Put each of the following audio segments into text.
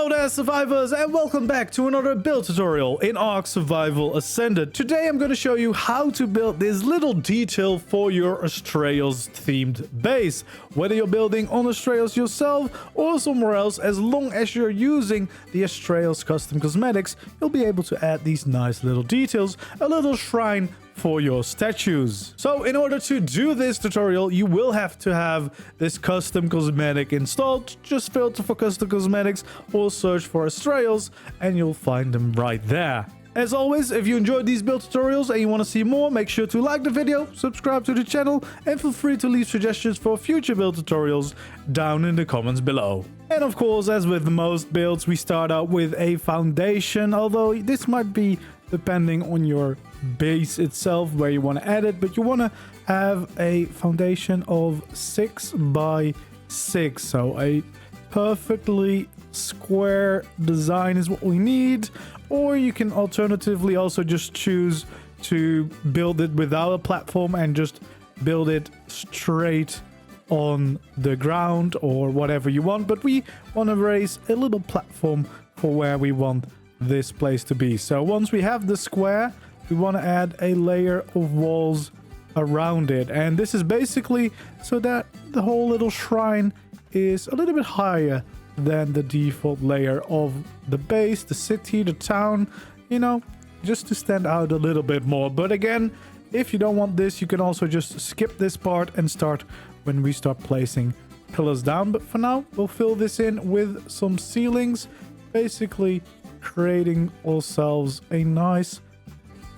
Hello there, survivors, and welcome back to another build tutorial in ARK Survival Ascended. Today I'm going to show you how to build this little detail for your Astraeos themed base. Whether you're building on Astraeos yourself or somewhere else, as long as you're using the Astraeos Custom Cosmetics, you'll be able to add these nice little details, a little shrine for your statues. So in order to do this tutorial, you will have to have this custom cosmetic installed. Just filter for custom cosmetics or search for Astraeos and you'll find them right there. As always, if you enjoyed these build tutorials and you want to see more, make sure to like the video, subscribe to the channel, and feel free to leave suggestions for future build tutorials down in the comments below. And of course, as with most builds, we start out with a foundation, although this might be depending on your base itself where you want to add it, but you want to have a foundation of 6 by 6, so a perfectly square design is what we need. Or you can alternatively also just choose to build it without a platform and just build it straight on the ground or whatever you want, but we want to raise a little platform for where we want this place to be. So once we have the square, we want to add a layer of walls around it, and this is basically so that the whole little shrine is a little bit higher than the default layer of the base, the city, the town, you know, just to stand out a little bit more. But again, if you don't want this, you can also just skip this part and start when we start placing pillars down. But for now, we'll fill this in with some ceilings, basically creating ourselves a nice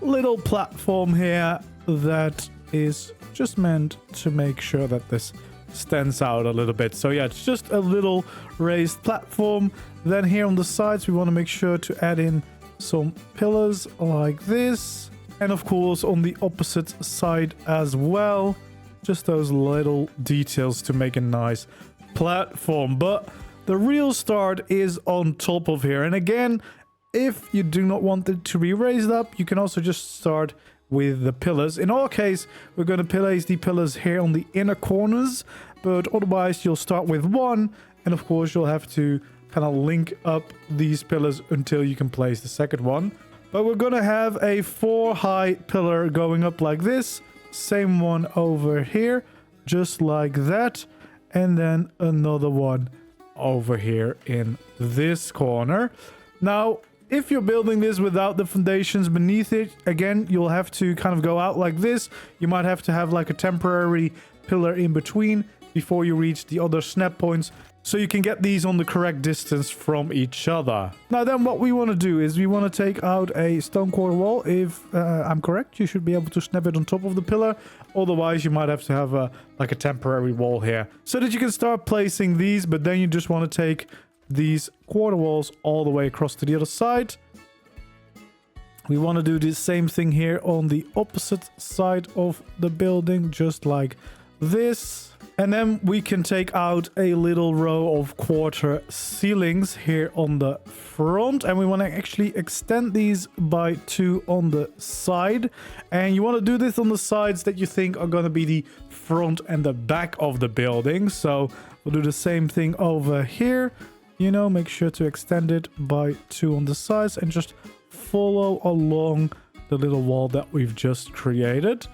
little platform here that is just meant to make sure that this stands out a little bit. So yeah, it's just a little raised platform. Then here on the sides, we want to make sure to add in some pillars like this, and of course on the opposite side as well, just those little details to make a nice platform. But the real start is on top of here, and again, if you do not want it to be raised up, you can also just start with the pillars. In our case, we're going to place the pillars here on the inner corners, but otherwise you'll start with one, and of course you'll have to kind of link up these pillars until you can place the second one. But we're going to have a 4 high pillar going up like this, same one over here, just like that, and then another one over here in this corner. Now, if you're building this without the foundations beneath it, again, you'll have to kind of go out like this. You might have to have like a temporary pillar in between before you reach the other snap points, so you can get these on the correct distance from each other. Now then, what we want to do is we want to take out a stone quarter wall. If I'm correct, you should be able to snap it on top of the pillar. Otherwise, you might have to have like a temporary wall here, so that you can start placing these, but then you just want to take these quarter walls all the way across to the other side. We want to do the same thing here on the opposite side of the building, just like this. And then we can take out a little row of quarter ceilings here on the front, and we want to actually extend these by 2 on the side. And you want to do this on the sides that you think are going to be the front and the back of the building. So we'll do the same thing over here. You know, make sure to extend it by 2 on the sides and just follow along the little wall that we've just created,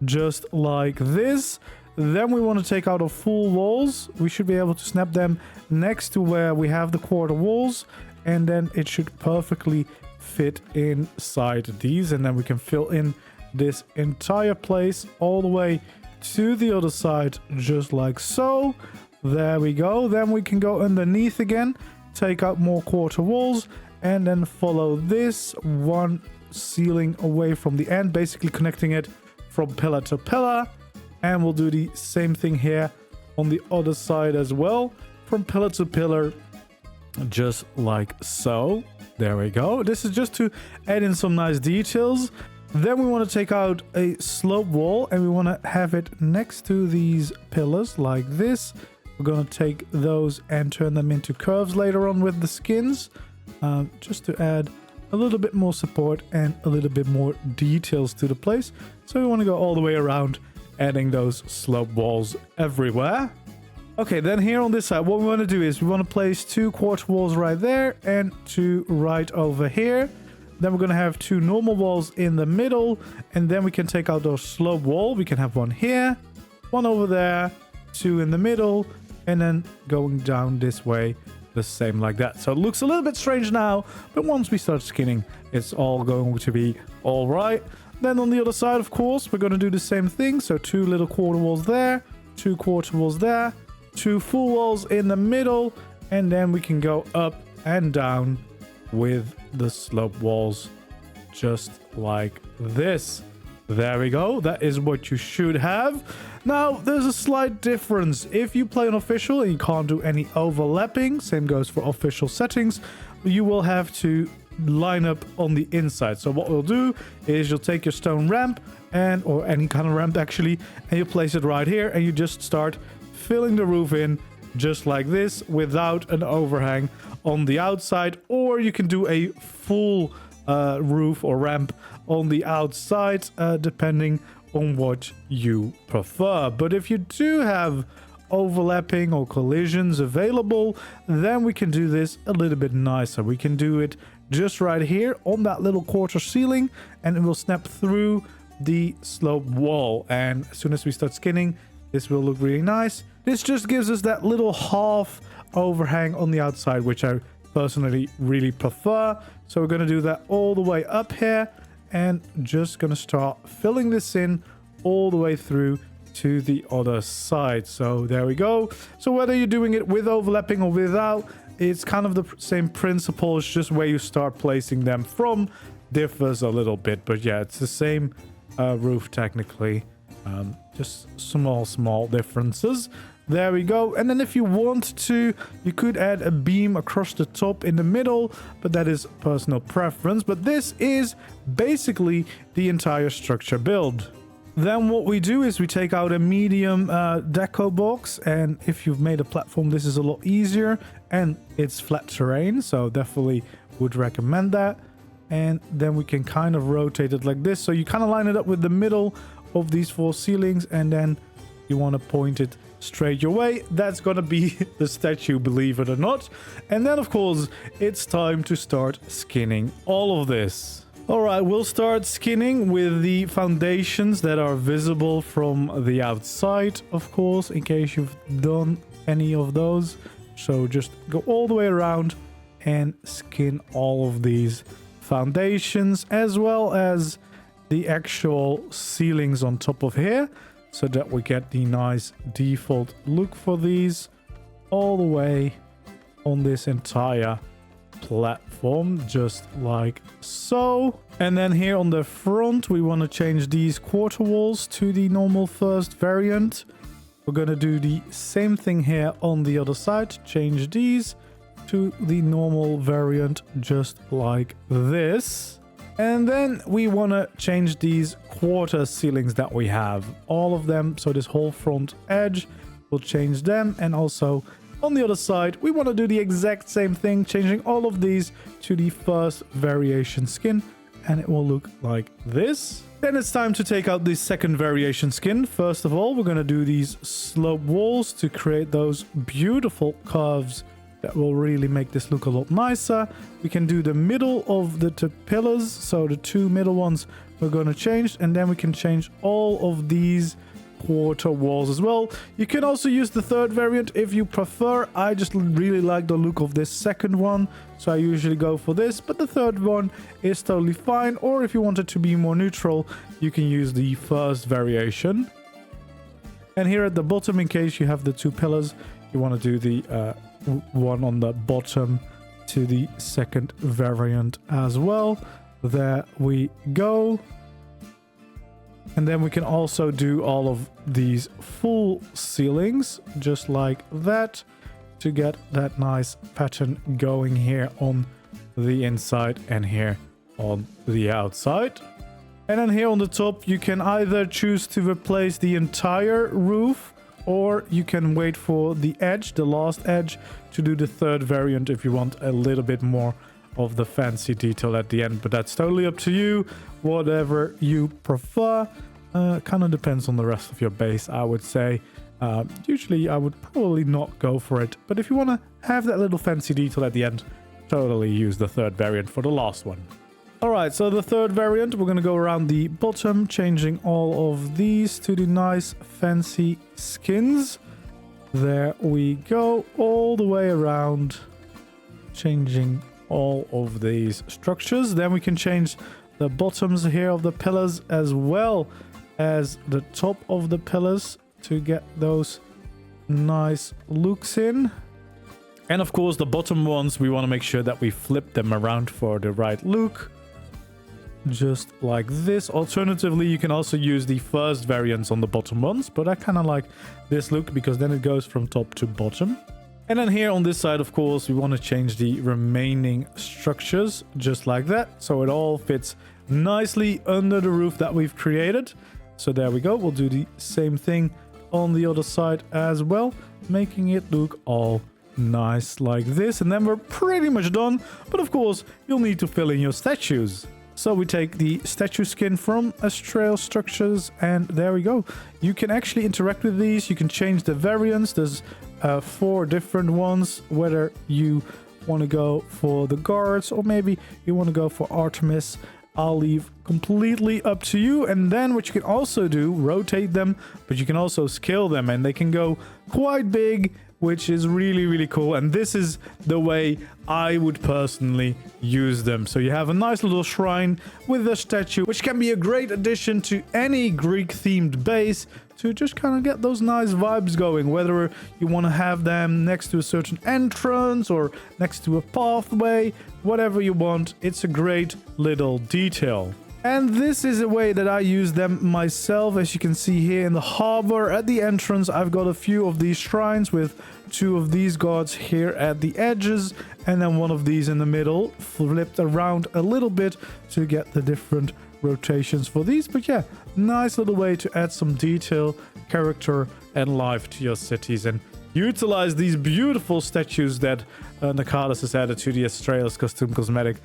just like this. Then we want to take out our full walls. We should be able to snap them next to where we have the quarter walls, and then it should perfectly fit inside these, and then we can fill in this entire place all the way to the other side, just like so. There we go. Then we can go underneath again, take out more quarter walls, and then follow this one ceiling away from the end, basically connecting it from pillar to pillar. And we'll do the same thing here on the other side as well, from pillar to pillar, just like so. There we go. This is just to add in some nice details. Then we want to take out a slope wall, and we want to have it next to these pillars like this. We're going to take those and turn them into curves later on with the skins, just to add a little bit more support and a little bit more details to the place. So we want to go all the way around, adding those slope walls everywhere. Okay, then here on this side, what we want to do is we want to place 2 quarter walls right there and 2 right over here. Then we're going to have 2 normal walls in the middle, and then we can take out those slope wall. We can have 1 here, 1 over there, 2 in the middle, and then going down this way, the same like that. So it looks a little bit strange now, but once we start skinning, it's all going to be all right. Then on the other side, of course, we're going to do the same thing. So 2 little quarter walls there, 2 quarter walls there, 2 full walls in the middle, and then we can go up and down with the slope walls just like this. There we go. That is what you should have. Now, there's a slight difference. If you play on official and you can't do any overlapping, same goes for official settings, you will have to line up on the inside. So what we'll do is you'll take your stone ramp or any kind of ramp actually, and you place it right here, and you just start filling the roof in just like this without an overhang on the outside, or you can do a full roof or ramp on the outside depending on what you prefer. But if you do have overlapping or collisions available, then we can do this a little bit nicer. We can do it just right here on that little quarter ceiling, and it will snap through the slope wall, and as soon as we start skinning, this will look really nice. This just gives us that little half overhang on the outside, which I personally really prefer. So we're going to do that all the way up here, and just going to start filling this in all the way through to the other side. So there we go. So whether you're doing it with overlapping or without, it's kind of the same principle. It's just where you start placing them from differs a little bit, but yeah, it's the same roof technically. Just small differences. There we go. And then if you want to, you could add a beam across the top in the middle, but that is personal preference. But this is basically the entire structure build. Then what we do is we take out a medium deco box, and if you've made a platform, this is a lot easier, and it's flat terrain, so definitely would recommend that. And then we can kind of rotate it like this, so you kind of line it up with the middle of these 4 ceilings, and then you want to point it straight your way. That's gonna be the statue, believe it or not. And then of course it's time to start skinning all of this. All right, we'll start skinning with the foundations that are visible from the outside, of course, in case you've done any of those. So just go all the way around and skin all of these foundations, as well as the actual ceilings on top of here, so that we get the nice default look for these all the way on this entire platform, just like so. And then here on the front, we want to change these quarter walls to the normal first variant. We're going to do the same thing here on the other side, change these to the normal variant, just like this. And then we want to change these quarter ceilings that we have, all of them. So this whole front edge, we'll change them. And also on the other side, we want to do the exact same thing, changing all of these to the first variation skin, and it will look like this. Then it's time to take out the second variation skin. First of all, we're going to do these slope walls to create those beautiful curves that will really make this look a lot nicer. We can do the middle of the 2 pillars, so the 2 middle ones we're going to change, and then we can change all of these quarter walls as well. You can also use the third variant if you prefer. I just really like the look of this second one, so I usually go for this, but the third one is totally fine. Or if you want it to be more neutral, you can use the first variation. And here at the bottom, in case you have the 2 pillars, you want to do the one on the bottom to the second variant as well. There we go. And then we can also do all of these full ceilings just like that to get that nice pattern going here on the inside and here on the outside. And then here on the top, you can either choose to replace the entire roof, or you can wait for the edge, the last edge, to do the third variant if you want a little bit more of the fancy detail at the end. But that's totally up to you, whatever you prefer. Kind of depends on the rest of your base, I would say. Usually I would probably not go for it, but if you want to have that little fancy detail at the end, totally use the third variant for the last one. Alright, so the third variant, we're going to go around the bottom, changing all of these to the nice fancy skins. There we go, all the way around, changing all of these structures. Then we can change the bottoms here of the pillars as well as the top of the pillars to get those nice looks in. And of course, the bottom ones, we want to make sure that we flip them around for the right look. Just like this. Alternatively, you can also use the first variants on the bottom ones, but I kind of like this look because then it goes from top to bottom. And then here on this side, of course, we want to change the remaining structures just like that, so it all fits nicely under the roof that we've created. So there we go. We'll do the same thing on the other side as well, making it look all nice like this. And then we're pretty much done, but of course, you'll need to fill in your statues. So we take the statue skin from Astraeos Structures, and there we go. You can actually interact with these. You can change the variants. There's 4 different ones, whether you want to go for the guards or maybe you want to go for Artemis. I'll leave completely up to you. And then what you can also do, rotate them, but you can also scale them, and they can go quite big, which is really, really cool. And this is the way I would personally use them. So you have a nice little shrine with a statue, which can be a great addition to any Greek-themed base to just kind of get those nice vibes going, whether you want to have them next to a certain entrance or next to a pathway, whatever you want. It's a great little detail. And this is a way that I use them myself. As you can see here in the harbor at the entrance, I've got a few of these shrines with 2 of these gods here at the edges and then 1 of these in the middle, flipped around a little bit to get the different rotations for these. But yeah, nice little way to add some detail, character and life to your cities and utilize these beautiful statues that Nakalis has added to the Astraeos Custom Cosmetic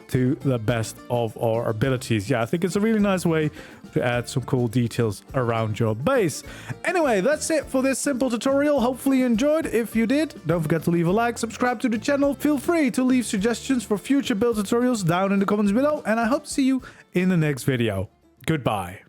to the best of our abilities. Yeah, I think it's a really nice way to add some cool details around your base. Anyway, that's it for this simple tutorial. Hopefully you enjoyed. If you did, don't forget to leave a like, subscribe to the channel. Feel free to leave suggestions for future build tutorials down in the comments below, and I hope to see you in the next video. Goodbye.